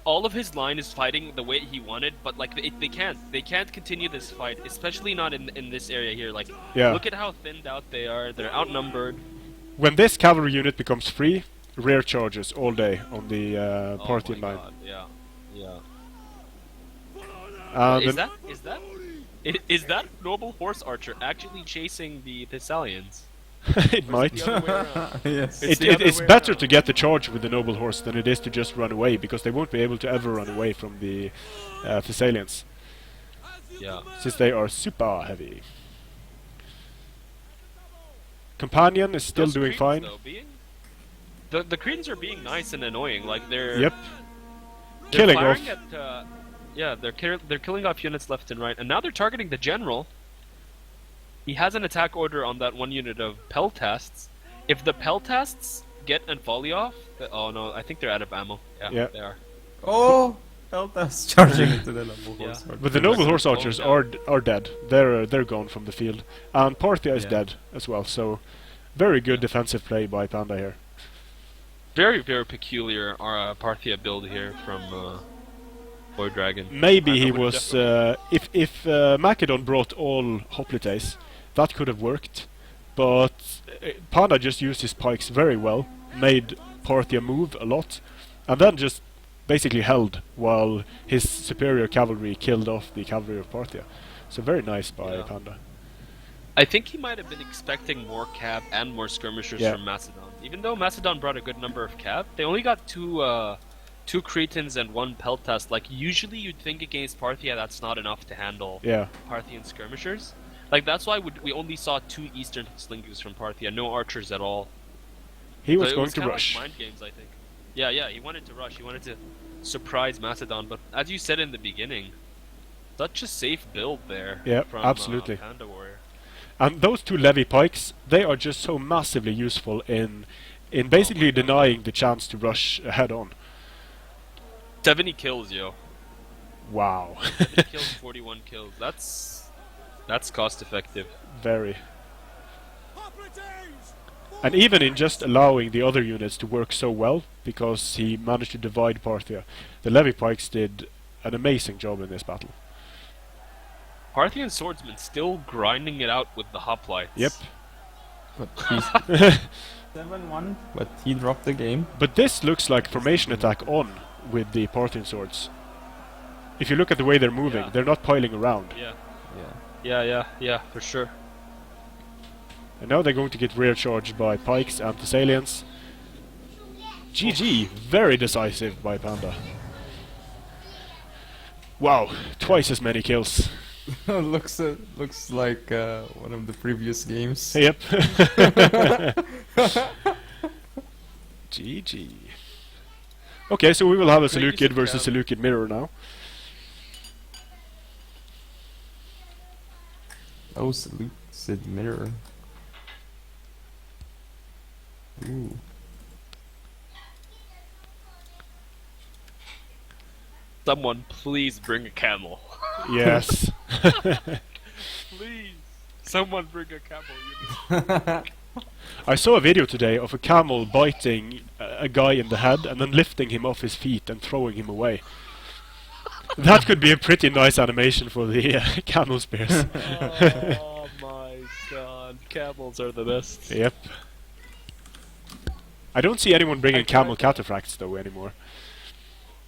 S2: All of his line is fighting the way he wanted, but like they can't continue this fight, especially not in this area here. Like,
S1: Yeah.
S2: look at how thinned out they are. They're outnumbered.
S1: When this cavalry unit becomes free, rear charges all day on the
S2: Oh
S1: Parthian
S2: my
S1: line.
S2: god, yeah, yeah.
S1: And
S2: Is
S1: then-
S2: is that noble horse archer actually chasing the Thessalians?
S1: it might.
S2: The other way around.
S3: Yes.
S2: It's the other
S1: It's
S2: way
S1: better
S2: around.
S1: to get the charge with the Noble Horse than it is to just run away, because they won't be able to ever run away from the Thessalians,
S2: Yeah.
S1: since they are super heavy. Companion is still
S2: Those
S1: doing
S2: Cretans,
S1: fine.
S2: though, the Cretans are being nice and annoying. Like they're
S1: Yep.
S2: they're
S1: Killing
S2: firing
S1: off.
S2: At, yeah, they're killing off units left and right, and now they're targeting the general. He has an attack order on that 1 unit of Peltasts. If the Peltasts get and volley off, oh no, I think they're out of ammo. Yeah,
S1: Yeah.
S2: they are.
S3: Oh, Peltas charging into the Noble
S2: Yeah.
S3: Horse.
S1: But the Noble Horse
S2: slowing
S1: Archers
S2: down.
S1: are dead. They're gone from the field, and Parthia is
S3: Yeah.
S1: dead as well. So very good defensive play by Panda here.
S2: Very, very peculiar Parthia build here from VoidDragon.
S1: Maybe
S2: I
S1: he
S2: would
S1: was
S2: definitely-
S1: if Macedon brought all Hoplites, that could have worked. But Panda just used his pikes very well, made Parthia move a lot, and then just basically held while his superior cavalry killed off the cavalry of Parthia. So very nice by
S2: Yeah.
S1: Panda.
S2: I think he might have been expecting more cav and more skirmishers
S1: Yeah.
S2: from Macedon. Even though Macedon brought a good number of cav, they only got two Cretans and 1 Peltast. Like usually you'd think against Parthia that's not enough to handle
S1: Yeah,
S2: Parthian skirmishers. Like that's why we only saw 2 Eastern slingers from Parthia, no archers at all.
S1: He
S2: So
S1: was
S2: it
S1: going
S2: was
S1: to
S2: kinda
S1: rush.
S2: like mind games, I think. Yeah, he wanted to rush. He wanted to surprise Macedon, but as you said in the beginning, such a safe build there.
S1: Yeah,
S2: from,
S1: absolutely.
S2: Panda Warrior.
S1: And those 2 levy pikes, they are just so massively useful in basically denying the chance to rush head on.
S2: 70 kills, yo.
S1: Wow.
S2: 70 kills, 41 kills. That's cost effective.
S1: Very. And even in just allowing the other units to work so well, because he managed to divide Parthia, the levy pikes did an amazing job in this battle.
S2: Parthian swordsman still grinding it out with the hoplites.
S1: Yep.
S3: But he's 7-1, but he dropped the game.
S1: But this looks like formation attack on with the Parthian swords. If you look at the way they're moving,
S2: Yeah.
S1: they're not piling around.
S2: Yeah, for sure.
S1: And now they're going to get rear charged by pikes and Thessalians. GG, very decisive by Panda. Wow, twice as many kills.
S3: looks like one of the previous games.
S1: Yep. GG. Okay, so we will have a
S2: Crazy
S1: Seleucid versus
S2: cam.
S1: Seleucid mirror now.
S3: Oh, Seleucid mirror. Ooh.
S2: Someone please bring a camel.
S1: Yes.
S2: Please. Someone bring a camel.
S1: I saw a video today of a camel biting a guy in the head and then lifting him off his feet and throwing him away. That could be a pretty nice animation for the camel spears.
S2: Oh my god. Camels are the best.
S1: Yep. I don't see anyone bringing camel cataphracts though anymore.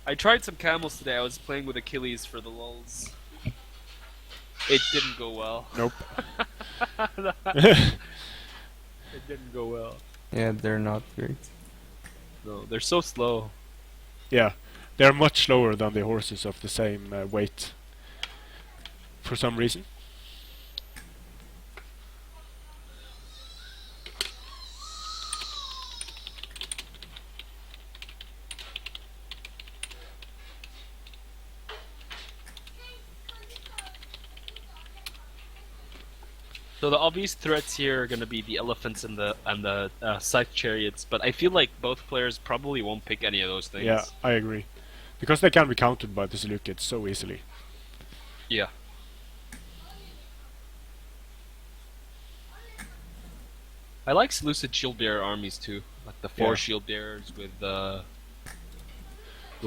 S2: I tried some camels today. I was playing with Achilles for the lulz. It didn't go well.
S1: Nope.
S2: It didn't go well.
S3: Yeah, they're not great.
S2: No, they're so slow.
S1: Yeah, they're much slower than the horses of the same weight. For some reason.
S2: So the obvious threats here are going to be the elephants and the scythe chariots, but I feel like both players probably won't pick any of those things.
S1: Yeah, I agree. Because they can be countered by the Seleucids so easily.
S2: Yeah. I like Seleucid shield bearer armies too, like the 4
S1: Yeah.
S2: shield bearers with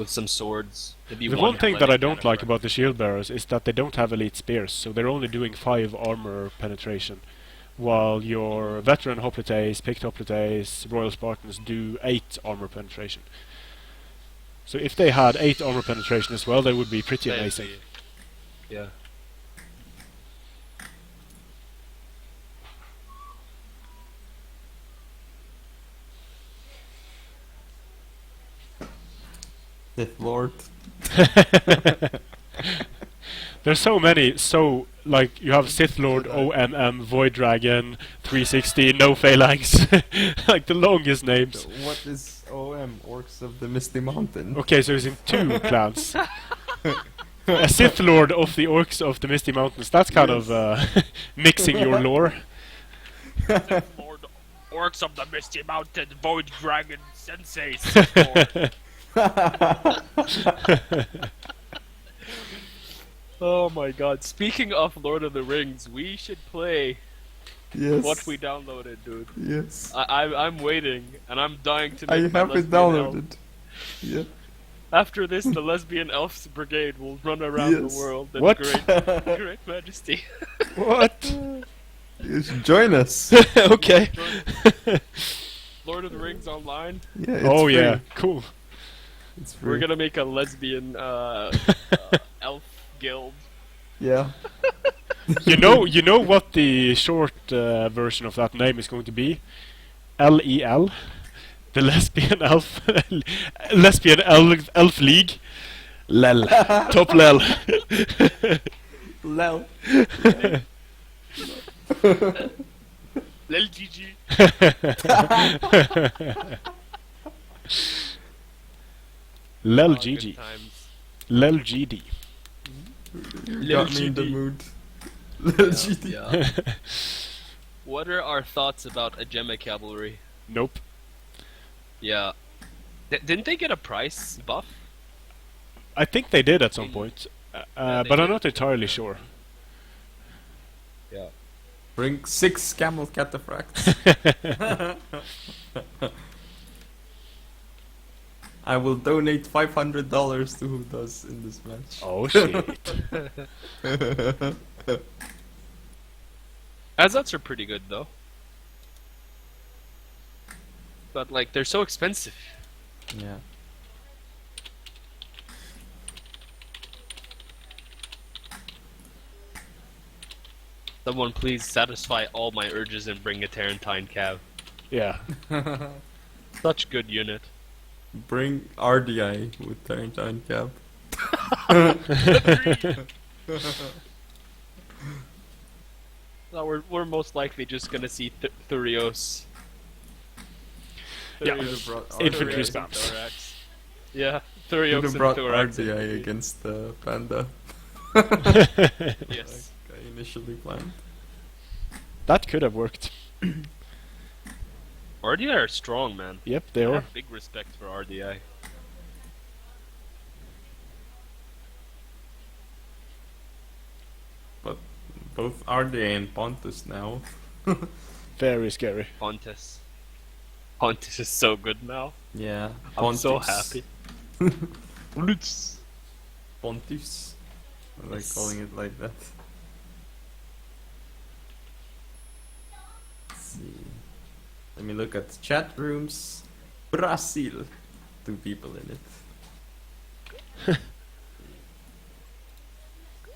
S2: some swords. Maybe
S1: The one thing that I
S2: athletic
S1: don't like
S2: cataphract.
S1: about the shield bearers is that they don't have elite spears, so they're only doing 5 armor penetration, while your veteran hoplites, picked hoplites, royal Spartans do 8 armor penetration. So if they had 8 armor penetration as well, they would be pretty
S2: That'd
S1: amazing.
S2: be- Yeah.
S3: Sith Lord.
S1: There's so many, so like you have Sith Lord, OMM, VoidDragon, 360, no phalanx, like the longest names.
S3: What is OM? Orcs of the Misty Mountain.
S1: Okay, so it's in 2 clans. A Sith Lord of the Orcs of the Misty Mountains. That's kind of mixing your lore.
S2: Lord Orcs of the Misty Mountain, VoidDragon Sensei, Sith Lord. Oh my god. Speaking of Lord of the Rings, we should play
S3: Yes.
S2: what we downloaded, dude.
S3: Yes.
S2: I'm waiting, and I'm dying to
S3: I
S2: make my
S3: have it
S2: lesbian
S3: downloaded.
S2: elf.
S3: Yeah.
S2: After this, the lesbian elves brigade will run around
S3: Yes.
S2: the world in
S1: What?
S2: great majesty.
S1: What?
S3: You should join us.
S1: Okay.
S2: Lord of the Rings online.
S3: Yeah. It's
S1: Oh
S3: free.
S1: yeah, cool.
S3: It's free.
S2: We're gonna make a lesbian elf guild.
S3: Yeah.
S1: You know what the short version of that name is going to be? LEL, the lesbian elf, lesbian elf league. Lel, top lel.
S3: Lel.
S2: Lel GG.
S1: Lel
S2: Oh,
S1: GG.
S2: good times.
S1: Lel GD.
S3: Got me in the
S2: GD.
S3: mood. GD.
S2: Yeah. What are our thoughts about a Gemma Cavalry?
S1: Nope.
S2: Yeah. Didn't they get a price buff?
S1: I think they did at some point,
S2: they
S1: but I'm
S2: did.
S1: not entirely sure.
S2: Yeah.
S3: Bring 6 camel cataphracts. I will donate $500 to who does in this match.
S1: Oh shit.
S2: Azats are pretty good though. But like they're so expensive.
S3: Yeah.
S2: Someone please satisfy all my urges and bring a Tarantine Cav.
S1: Yeah.
S2: Such good unit.
S3: Bring RDI with Tarantine Cap.
S2: No, we're most likely just gonna see Thurios.
S1: Yeah.
S3: Should've brought
S1: Infantry
S3: RDI.
S1: spams.
S2: Thorax. Yeah,
S3: Should
S2: Thurios
S3: have
S2: and
S3: brought
S2: Thorax.
S3: RDI against Panda.
S2: Yes.
S3: Like I initially planned.
S1: That could have worked.
S2: RDI are strong, man.
S1: Yep, they
S2: I
S1: are.
S2: have big respect for RDI.
S3: But both RDI and Pontus now.
S1: Very scary.
S2: Pontus. Pontus is so good now.
S3: Yeah.
S2: I'm so
S3: Pontus.
S2: happy.
S3: Pontus. I like
S2: Yes.
S3: calling it like that. Let's see. Let me look at chat rooms. Brazil. 2 people in it.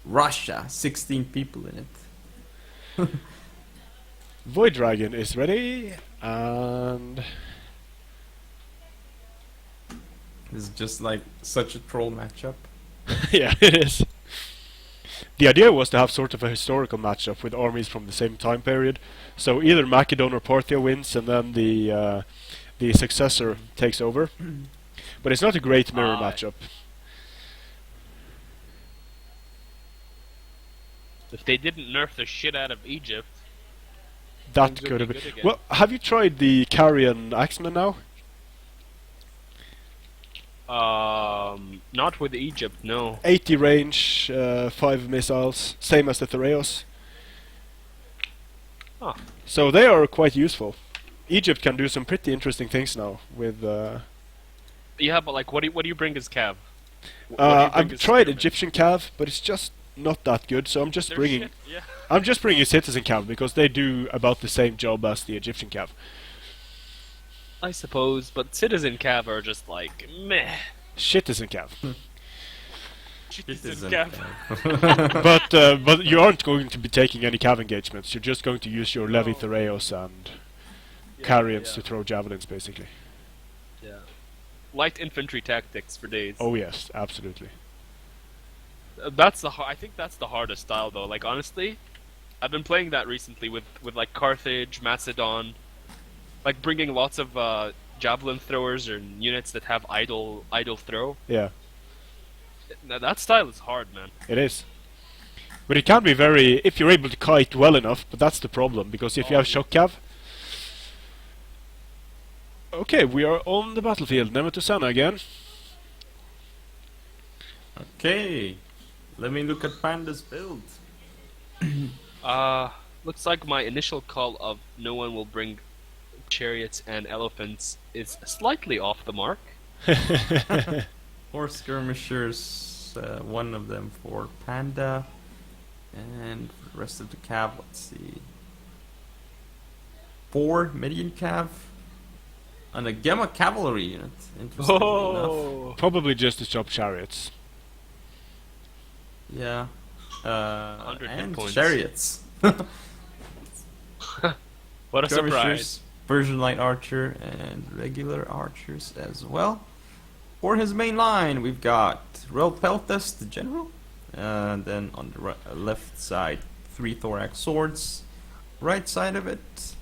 S3: Russia. 16 people in it.
S1: VoidDragon is ready, and
S3: This is just like such a troll matchup.
S1: yeah, it is. The idea was to have sort of a historical matchup with armies from the same time period. So either Macedon or Parthia wins, and then the successor takes over. But it's not a great mirror matchup.
S2: If they didn't nerf the shit out of Egypt,
S1: That
S2: things would
S1: could have
S2: be
S1: been.
S2: good again.
S1: Well, have you tried the Carrion Axeman now?
S2: not with Egypt, no.
S1: 80 range, 5 missiles, same as the Thureos.
S2: Huh.
S1: So they are quite useful. Egypt can do some pretty interesting things now with.
S2: Yeah, but like, what do you bring as Cav? What do you bring
S1: I've
S2: as
S1: tried
S2: spearmen?
S1: Egyptian Cav, but it's just not that good. So I'm just
S2: They're
S1: bringing.
S2: shit, yeah.
S1: I'm just bringing Citizen Cav because they do about the same job as the Egyptian Cav.
S2: I suppose, but Citizen Cav are just like meh.
S1: Citizen Cav.
S2: Citizen
S3: Citizen
S2: Cav.
S1: But you aren't going to be taking any Cav engagements. You're just going to use your Levy
S2: No.
S1: Thureos and
S2: Yeah,
S1: Carrions
S2: yeah,
S1: to throw javelins, basically.
S2: yeah. Light infantry tactics for days.
S1: Oh yes, absolutely.
S2: That's I think that's the hardest style though. Like honestly, I've been playing that recently with like Carthage, Macedon, like bringing lots of javelin throwers or units that have idle throw.
S1: Yeah,
S2: Now that style is hard, man.
S1: it is. But it can be very if you're able to kite well enough. But that's the problem because if you
S2: Oh,
S1: have shock Cav. Okay, we are on the battlefield. Nemetusana again.
S3: Okay. Let me look at Panda's build.
S2: Looks like my initial call of no one will bring chariots and elephants is slightly off the mark.
S3: 4 skirmishers, 1 of them for Panda, and for the rest of the cav, let's see. 4 medium cav, and a Gamma cavalry unit, interestingly enough.
S2: Oh,
S1: Probably just to chop chariots.
S3: Yeah.
S2: 100 hit
S3: And
S2: points.
S3: chariots.
S2: what a surprise!
S3: Skirmishers, Persian light archer, and regular archers as well. For his main line, we've got Relpeltas, the general, and then on the left side, 3 thorax swords. Right side of it,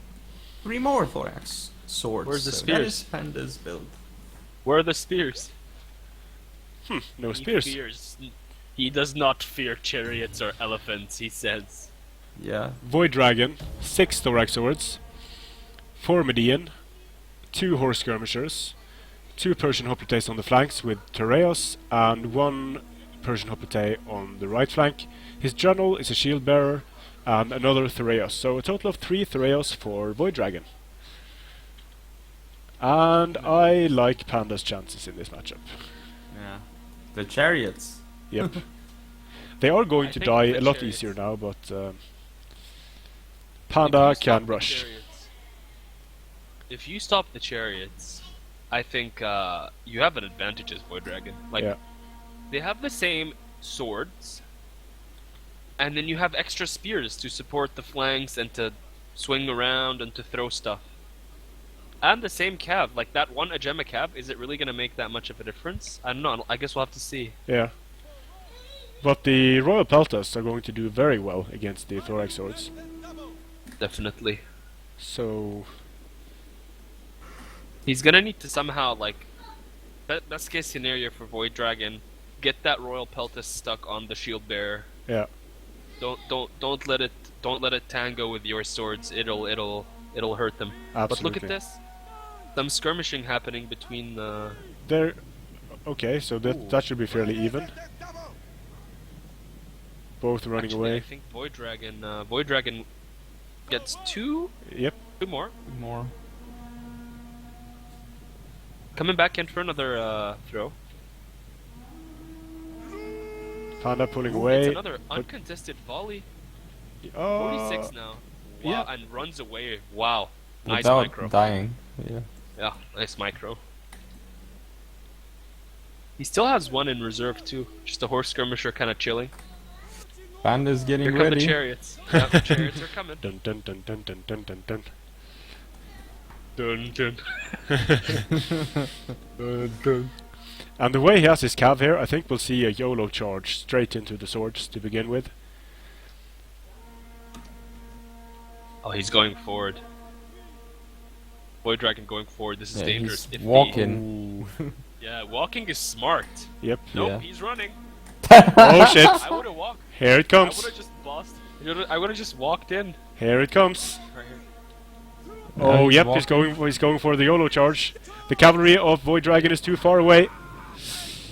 S3: 3 more thorax swords.
S2: Where's the
S3: So
S2: spears?
S3: that is Panda's build.
S2: Where are the spears?
S1: No
S2: He
S1: spears.
S2: fears. He does not fear chariots or elephants, he says.
S3: Yeah.
S1: VoidDragon, 6 thorax swords, 4 Median, 2 horse skirmishers, 2 Persian hoplites on the flanks with Tereos, and 1 Persian hoplite on the right flank. His general is a shield bearer, and another Tereos. So a total of 3 Tereos for VoidDragon. And I like Panda's chances in this matchup.
S3: Yeah. The chariots.
S1: Yep. They are going
S2: I
S1: to
S2: think
S1: die
S2: the
S1: a lot
S2: chariots-
S1: easier now, but
S2: If
S1: Panda
S2: you stop
S1: can
S2: the
S1: rush.
S2: chariots- If you stop the chariots, I think you have an advantage as VoidDragon. Like,
S1: Yeah.
S2: they have the same swords, and then you have extra spears to support the flanks and to swing around and to throw stuff. And the same cav, like that one Agema cav, is it really going to make that much of a difference? I don't know, I guess we'll have to see.
S1: Yeah. But the Royal Peltas are going to do very well against the thorax swords.
S2: Definitely.
S1: So
S2: He's gonna need to somehow, like, best case scenario for VoidDragon, get that Royal Peltas stuck on the shield bearer.
S1: yeah.
S2: Don't let it tango with your swords. It'll hurt them.
S1: Absolutely.
S2: But look at this. Some skirmishing happening between the.
S1: There. Okay, so that should be fairly even. Both running
S2: Actually, I
S1: away.
S2: think VoidDragon gets two
S1: Yep.
S2: more.
S3: More.
S2: Coming back in for another throw.
S1: Panda pulling
S2: It's
S1: away.
S2: another uncontested volley.
S1: Oh.
S2: 46 now. Wow,
S1: yeah.
S2: and runs away. Wow. Nice
S3: Without
S2: micro.
S3: dying. Yeah.
S2: Yeah, nice micro. He still has one in reserve too. Just a horse skirmisher kind of chilling.
S3: Panda's getting
S2: Here come
S3: ready.
S2: the chariots. Yeah, the chariots are coming.
S1: Dun dun dun dun dun dun dun dun.
S2: Dun, dun.
S1: And the way he has his cav here, I think we'll see a YOLO charge straight into the swords to begin with.
S2: Oh, he's going forward. VoidDragon going forward. This is
S3: Yeah,
S2: dangerous.
S3: he's
S2: If he-
S3: walking.
S2: Yeah, walking is smart.
S1: Yep.
S2: Nope,
S3: Yeah.
S2: he's running.
S1: Oh shit!
S2: I would have walked.
S1: Here it
S2: I would
S1: comes.
S2: have just bossed. I would have just walked in.
S1: Here it comes.
S2: Right here.
S1: Oh
S3: he's
S1: yep,
S3: walking.
S1: he's going for the YOLO charge. The cavalry of VoidDragon is too far away.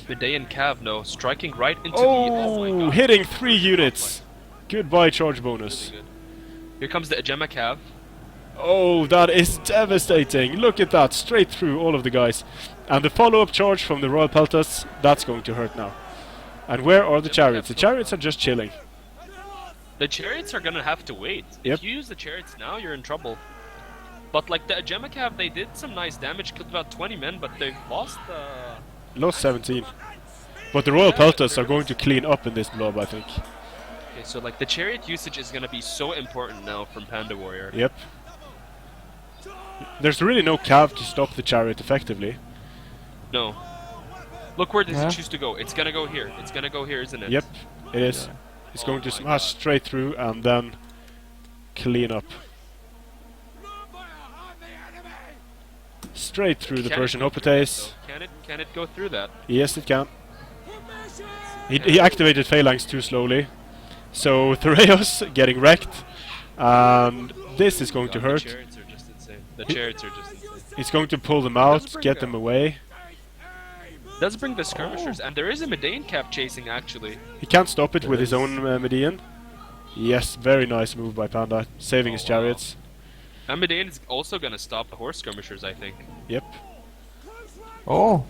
S2: Bidet Cav, no, striking right into the. Oh my god.
S1: Hitting 3 units. Goodbye charge bonus.
S2: Really good. Here comes the Agema Cav.
S1: Oh, that is devastating. Look at that, straight through all of the guys. And the follow-up charge from the Royal Peltas, that's going to hurt now. And where are the chariots? The chariots are just chilling.
S2: The chariots are gonna have to wait.
S1: Yep.
S2: If you use the chariots now, you're in trouble. But like the Agema Cav, they did some nice damage, killed about 20 men, but they've lost
S1: Lost 17. But the Royal Peltas are going to clean up in this blob, I think.
S2: Okay, so like the chariot usage is gonna be so important now from Panda Warrior.
S1: Yep. There's really no cav to stop the chariot effectively.
S2: No. Look where does
S3: Yeah.
S2: it choose to go? It's gonna go here. It's gonna go here, isn't it?
S1: Yep, it is.
S3: Yeah.
S1: It's
S2: Oh
S1: going to
S2: my
S1: smash
S2: God.
S1: straight through and then clean up. Straight through the
S2: Can it
S1: Persian
S2: go through that,
S1: hoplites.
S2: though? Can it go through that?
S1: Yes, it can. He activated phalanx too slowly. So Thureos getting wrecked. And this is going to
S2: God,
S1: hurt.
S2: The chariots are just insane. The chariots are just insane.
S1: It's going to pull them
S2: Does
S1: out,
S2: bring
S1: get
S2: a-
S1: them away.
S2: Does bring the skirmishers, and there is a Medane Cap chasing actually.
S1: He can't stop it
S3: There
S1: with his
S3: is.
S1: own Median. Yes, very nice move by Panda, saving his
S2: wow.
S1: chariots.
S2: And Medane is also gonna stop the horse skirmishers, I think.
S1: Yep.
S3: Oh,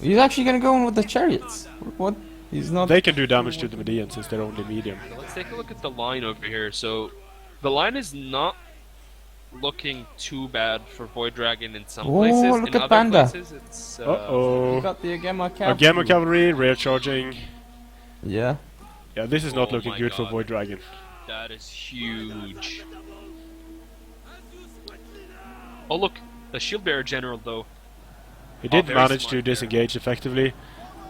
S3: he's actually gonna go in with the chariots. What? He's not.
S1: They can do damage to the Median since they're only medium.
S2: So let's take a look at the line over here. So the line is not looking too bad for VoidDragon in some
S3: Oh,
S2: places.
S3: look
S2: in
S3: at
S2: other
S3: Panda.
S2: places, it's
S3: He
S1: Uh-oh.
S3: got the Agema Cav.
S1: Gamma Cavalry, rear charging.
S3: Yeah.
S1: Yeah, this is not
S2: Oh
S1: looking
S2: my
S1: good
S2: God.
S1: for VoidDragon.
S2: that is huge. Oh look, the shield bearer general though.
S1: He did
S2: very
S1: manage
S2: smart
S1: to
S2: there.
S1: disengage effectively.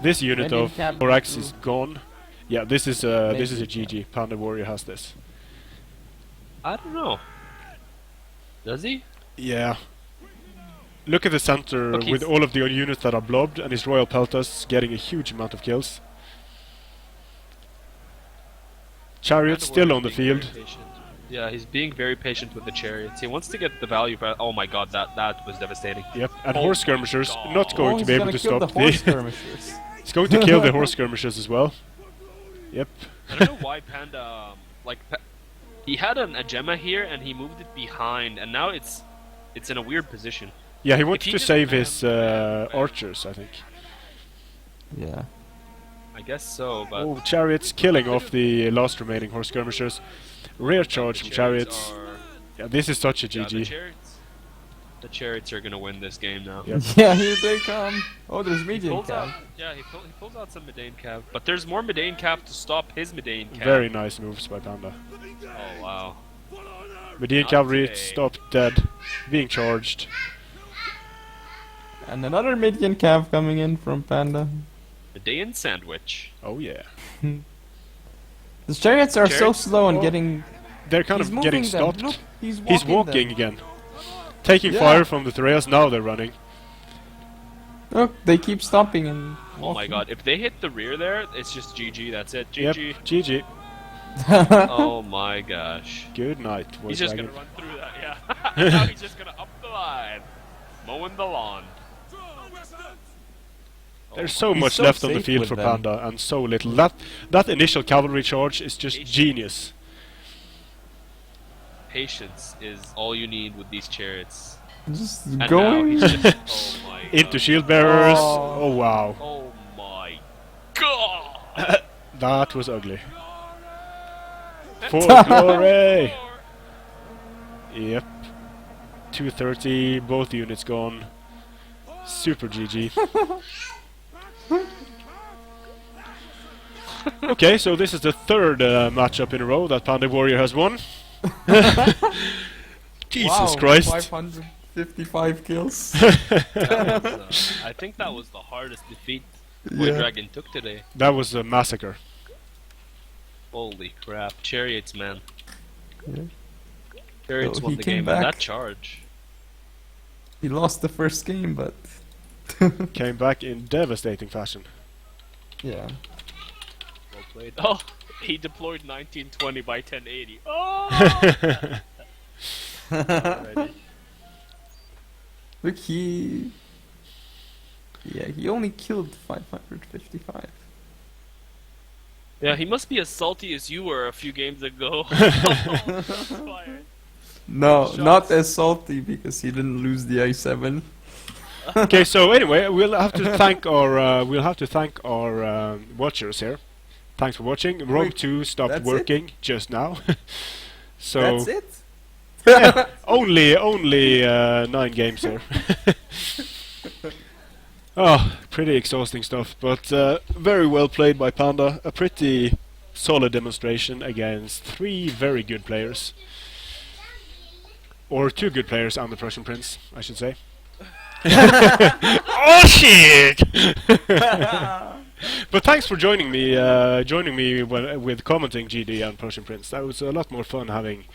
S1: This unit
S3: Median
S1: of
S3: cab
S1: Thorax
S3: too.
S1: is gone. Yeah, this is a
S3: Median
S1: GG. Panda Warrior has this.
S2: I don't know. Does he?
S1: Yeah. Look at the center
S2: Okay,
S1: with all of the units that are blobbed, and his Royal Peltas getting a huge amount of kills. Chariot
S2: Panda
S1: still
S2: Warrior's
S1: on the
S2: being very
S1: field.
S2: patient. Yeah, he's being very patient with the chariots. He wants to get the value for. Oh my god, that was devastating.
S1: Yep, and
S2: Oh
S1: horse
S2: my
S1: skirmishers
S2: God.
S1: not going
S3: Oh,
S1: to
S3: he's
S1: be able
S3: gonna
S1: to
S3: kill
S1: stop
S3: the horse
S1: the.
S3: skirmishers.
S1: He's going to kill the horse skirmishers as well. Yep.
S2: I don't know why Panda he had a gemma here and he moved it behind, and now it's in a weird position.
S1: Yeah, he wanted
S2: he
S1: to
S2: just
S1: save
S2: ran,
S1: his
S2: ran.
S1: archers, I think.
S3: Yeah.
S2: I guess so, but
S1: Oh, chariots killing off the last remaining horse skirmishers. Rear charge from chariots. Yeah, this is such a
S2: The
S1: GG.
S2: chariots are gonna win this game now.
S1: Yep.
S3: Yeah, here they come. Oh, there's
S2: He
S3: medium
S2: pulls out,
S3: cab.
S2: yeah, he pulls out some Medane Cav, but there's more Medane Cav to stop his Medane Cav.
S1: Very nice moves by Panda.
S2: Oh wow.
S1: Median
S2: Not
S1: cavalry
S2: today.
S1: stopped dead, being charged.
S3: And another medium cab coming in from Panda.
S2: Medane sandwich.
S1: Oh yeah.
S3: The chariots are so
S2: Chariots?
S3: slow and
S1: Oh.
S3: getting.
S1: They're kind
S3: He's
S1: of
S3: moving
S1: getting
S3: them.
S1: stopped.
S3: Look, he's
S1: He's walking again. Taking fire from the Threas, now they're running.
S3: Look, they keep stopping and.
S2: Oh my god, if they hit the rear there, it's just GG, that's it.
S1: Yep,
S2: GG.
S1: GG.
S2: Oh my gosh.
S1: Good night,
S2: He's just gonna
S1: VoidDragon.
S2: run through that, yeah. Now he's just gonna up the line. Mowing the lawn.
S1: There's so
S3: He's
S1: much
S3: so
S1: left on the
S3: safe
S1: field
S3: with
S1: for
S3: them.
S1: Panda, and so little. That initial cavalry charge is just genius.
S2: Patience is all you need with these chariots.
S3: Just
S2: And now
S3: going.
S2: he's just, oh my
S1: Into
S2: god.
S1: shield bearers.
S3: Oh.
S1: Oh wow.
S2: Oh my god!
S1: That was ugly. For glory! Yep. 230, both units gone. Super GG. Okay, so this is the third matchup in a row that Panda Warrior has won. Jesus
S3: Wow,
S1: Christ.
S3: 555 kills.
S2: That was, I think that was the hardest defeat VoidDragon took today.
S1: That was a massacre.
S2: Holy crap. Chariots, man.
S3: Yeah.
S2: Chariots
S3: Oh,
S2: won
S3: he
S2: the
S3: came
S2: game,
S3: back.
S2: and that charge.
S3: He lost the first game, but.
S1: Came back in devastating fashion.
S3: Yeah.
S2: Well played. Oh, he deployed 1920 by 1080. Oh! Alrighty.
S3: Look, he. Yeah, he only killed 555.
S2: Yeah, he must be as salty as you were a few games ago. Fired.
S3: No,
S2: Shots.
S3: not as salty because he didn't lose the i7.
S1: Okay, so anyway, we'll have to thank our watchers here. Thanks for watching. Rogue
S3: Wait,
S1: 2 stopped
S3: that's
S1: working just now. So
S3: That's it?
S1: yeah, only 9 games here. Oh, pretty exhausting stuff, but very well played by Panda. A pretty solid demonstration against 3 very good players. Or 2 good players and the Prussian Prince, I should say. Oh shit! But thanks for joining me with commenting GD and Prussian Prince. That was a lot more fun having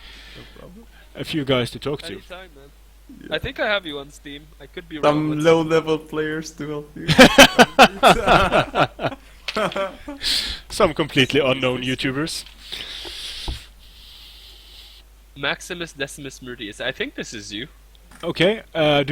S1: a few guys to talk to.
S2: Anytime, man. I think I have you on Steam. I could be wrong.
S3: Some
S2: Let's-
S3: low-level players to help you.
S1: Some completely unknown YouTubers.
S2: Maximus Decimus Meridius. I think this is you.
S1: Okay, are